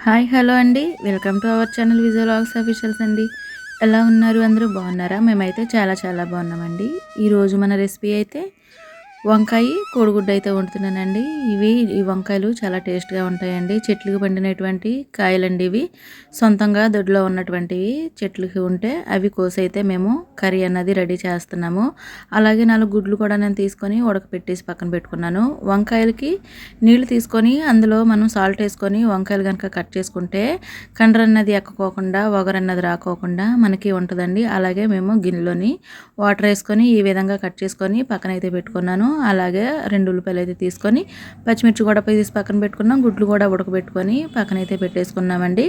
Hi hello అండి. Welcome to our channel visual vlogs officials అండి. ఎలా ఉన్నారు? అందరూ బాగున్నారా? మేమైతే చాలా చాలా బాగున్నామండి. ఈరోజు మన రెసిపీ అయితే వంకాయ కోడిగుడ్డు అయితే వండుతున్నానండి. ఈ వంకాయలు చాలా టేస్ట్గా ఉంటాయండి. చెట్లకు పండినటువంటి కాయలండి ఇవి. సొంతంగా దొడ్లో ఉన్నటువంటివి చెట్లకి ఉంటే అవి కోసి అయితే మేము కర్రీ అన్నది రెడీ చేస్తున్నాము. అలాగే 4 గుడ్లు కూడా నేను తీసుకొని ఉడకపెట్టేసి పక్కన పెట్టుకున్నాను. వంకాయలకి నీళ్లు తీసుకొని అందులో మనం సాల్ట్ వేసుకొని వంకాయలు కనుక కట్ చేసుకుంటే కండ్ర అన్నది ఎక్కకోకుండా ఒగరన్నది రాకోకుండా మనకి ఉంటుందండి. అలాగే మేము గిన్నెలోని వాటర్ వేసుకొని ఈ విధంగా కట్ చేసుకొని పక్కన అయితే పెట్టుకున్నాను. అలాగే 2 ఉల్లిపాయలు అయితే తీసుకొని పచ్చిమిర్చి కూడా తీసి పక్కన పెట్టుకున్నాం. గుడ్లు కూడా ఉడకబెట్టుకొని పక్కన అయితే పెట్టేసుకున్నామండి.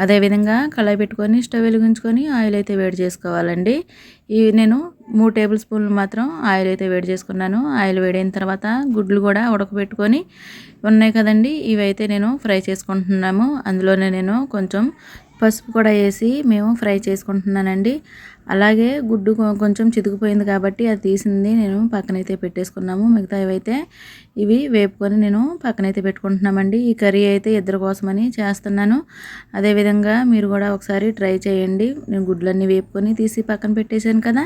అదేవిధంగా కళాయి పెట్టుకొని స్టవ్ వెలిగించుకొని ఆయిల్ అయితే వేడి చేసుకోవాలండి. నేను 3 టేబుల్ స్పూన్లు మాత్రం ఆయిల్ అయితే వేడి చేసుకున్నాను. ఆయిల్ వేడైన తర్వాత గుడ్లు కూడా ఉడకబెట్టుకొని ఉన్నాయి కదండి, ఇవైతే నేను ఫ్రై చేసుకుంటున్నాము. అందులోనే నేను కొంచెం పసుపు కూడా వేసి మేము ఫ్రై చేసుకుంటున్నానండి. అలాగే గుడ్డు కొంచెం చితికిపోయింది కాబట్టి అది తీసింది నేను పక్కనైతే పెట్టేసుకున్నాము. మిగతా ఇవైతే ఇవి వేపుకొని నేను పక్కనైతే పెట్టుకుంటున్నామండి. ఈ కర్రీ అయితే ఇద్దరి కోసమని చేస్తున్నాను. అదేవిధంగా మీరు కూడా ఒకసారి ట్రై చేయండి. నేను గుడ్లన్నీ వేపుకొని తీసి పక్కన పెట్టేశాను కదా.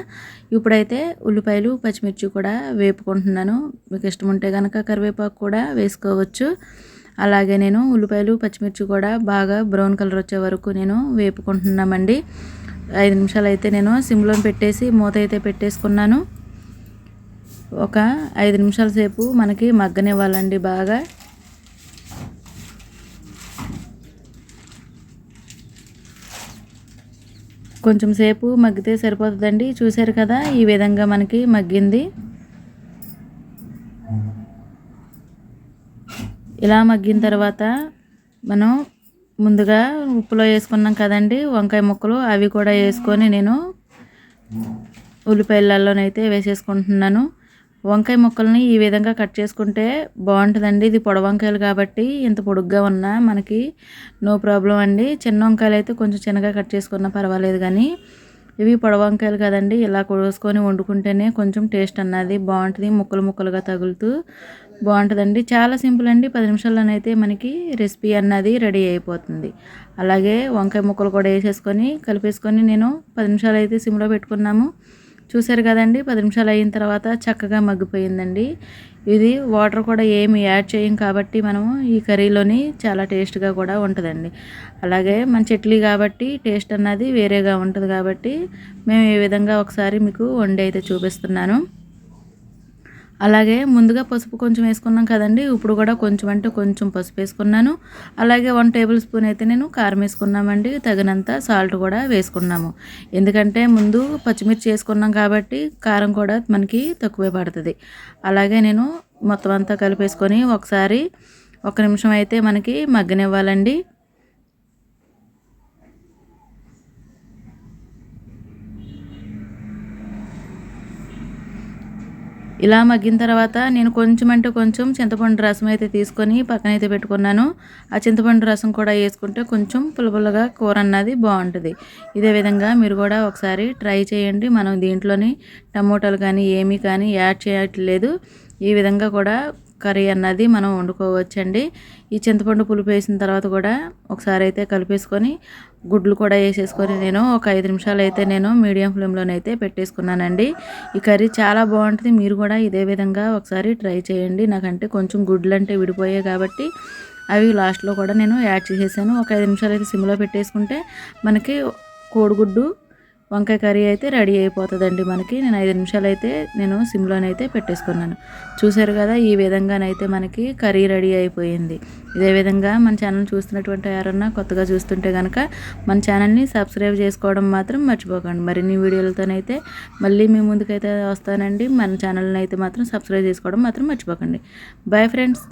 ఇప్పుడైతే ఉల్లిపాయలు పచ్చిమిర్చి కూడా వేపుకుంటున్నాను. మీకు ఇష్టం ఉంటే కనుక కరివేపాకు కూడా వేసుకోవచ్చు. అలాగే నేను ఉల్లిపాయలు పచ్చిమిర్చి కూడా బాగా బ్రౌన్ కలర్ వచ్చే వరకు నేను వేపుకుంటున్నామండి. 5 నిమిషాలు అయితే నేను సిమ్లో పెట్టేసి మూత అయితే పెట్టేసుకున్నాను. ఒక 5 నిమిషాల సేపు మనకి మగ్గనివ్వాలండి బాగా. కొంచెం సేపు మగ్గితే సరిపోతుందండి. చూసారు కదా, ఈ విధంగా మనకి మగ్గింది. ఇలా మగ్గిన తర్వాత మనం ముందుగా ఉప్పులో వేసుకున్నాం కదండి వంకాయ ముక్కలు, అవి కూడా వేసుకొని నేను ఉల్లిపాయలలోనైతే వేసేసుకుంటున్నాను. వంకాయ ముక్కల్ని ఈ విధంగా కట్ చేసుకుంటే బాగుంటుందండి. ఇది పొడ వంకాయలు కాబట్టి ఇంత పొడుగ్గా ఉన్నా మనకి నో ప్రాబ్లం అండి. చిన్న వంకాయలు అయితే కొంచెం చిన్నగా కట్ చేసుకున్నా పర్వాలేదు, కానీ ఇవి పొడ వంకాయలు కదండి, ఇలా కోసుకొని వండుకుంటేనే కొంచెం టేస్ట్ అన్నది బాగుంటుంది. ముక్కలు ముక్కలుగా తగులుతూ బాగుంటుందండి. చాలా సింపుల్ అండి. 10 నిమిషాల్లోనైతే మనకి రెసిపీ అన్నది రెడీ అయిపోతుంది. అలాగే వంకాయ ముక్కలు కూడా వేసేసుకొని కలిపేసుకొని నేను 10 నిమిషాలు అయితే సిమ్లో పెట్టుకున్నాము. చూసారు కదండి, 10 నిమిషాలు అయిన తర్వాత చక్కగా మగ్గిపోయిందండి. ఇది వాటర్ కూడా ఏమి యాడ్ చేయం కాబట్టి మనము ఈ కర్రీలోని చాలా టేస్ట్గా కూడా ఉంటుందండి. అలాగే మన చట్నీ కాబట్టి టేస్ట్ అన్నది వేరేగా ఉంటుంది కాబట్టి మేము ఈ విధంగా ఒకసారి మీకు వండి అయితే చూపిస్తున్నాను. అలాగే ముందుగా పసుపు కొంచెం వేసుకున్నాం కదండి, ఇప్పుడు కూడా కొంచెం అంటే కొంచెం పసుపు వేసుకున్నాను. అలాగే 1 టేబుల్ స్పూన్ అయితే నేను కారం వేసుకున్నామండి. తగినంత సాల్ట్ కూడా వేసుకున్నాము. ఎందుకంటే ముందు పచ్చిమిర్చి వేసుకున్నాం కాబట్టి కారం కూడా మనకి తక్కువే పడుతుంది. అలాగే నేను మొత్తం అంతా కలిపేసుకొని ఒకసారి 1 నిమిషం అయితే మనకి మగ్గనివ్వాలండి. ఇలా మగ్గిన తర్వాత నేను కొంచెం అంటే కొంచెం చింతపండు రసం అయితే తీసుకొని పక్కనైతే పెట్టుకున్నాను. ఆ చింతపండు రసం కూడా వేసుకుంటే కొంచెం పుల్లపుల్లగా కూర అన్నది బాగుంటుంది. ఇదే విధంగా మీరు కూడా ఒకసారి ట్రై చేయండి. మనం దీంట్లోని టమోటాలు కానీ ఏమీ కానీ యాడ్ చేయట్లేదు. ఈ విధంగా కూడా కర్రీ అన్నది మనం వండుకోవచ్చండి. ఈ చింతపండు పులుపు వేసిన తర్వాత కూడా ఒకసారి అయితే కలిపేసుకొని గుడ్లు కూడా వేసేసుకొని నేను ఒక 5 నిమిషాలు అయితే నేను మీడియం ఫ్లేమ్లోనైతే పెట్టేసుకున్నానండి. ఈ కర్రీ చాలా బాగుంటుంది. మీరు కూడా ఇదే విధంగా ఒకసారి ట్రై చేయండి. నాకంటే కొంచెం గుడ్లు అంటే విడిపోయాయి కాబట్టి అవి లాస్ట్లో కూడా నేను యాడ్ చేసేసాను. ఒక 5 నిమిషాలు అయితే సిమ్లో పెట్టేసుకుంటే మనకి కోడిగుడ్డు వంకాయ కర్రీ అయితే రెడీ అయిపోతుందండి మనకి. నేను 5 నిమిషాలు అయితే నేను సిమ్లోనైతే పెట్టేసుకున్నాను. చూసారు కదా, ఈ విధంగానైతే మనకి కర్రీ రెడీ అయిపోయింది. ఇదే విధంగా మన ఛానల్ చూస్తున్నటువంటి ఎవరన్నా కొత్తగా చూస్తుంటే కనుక మన ఛానల్ని సబ్స్క్రైబ్ చేసుకోవడం మాత్రం మర్చిపోకండి. మరిన్ని వీడియోలతోనైతే మళ్ళీ మీ ముందుకైతే వస్తానండి. మన ఛానల్ని అయితే మాత్రం సబ్స్క్రైబ్ చేసుకోవడం మాత్రం మర్చిపోకండి. Bye friends.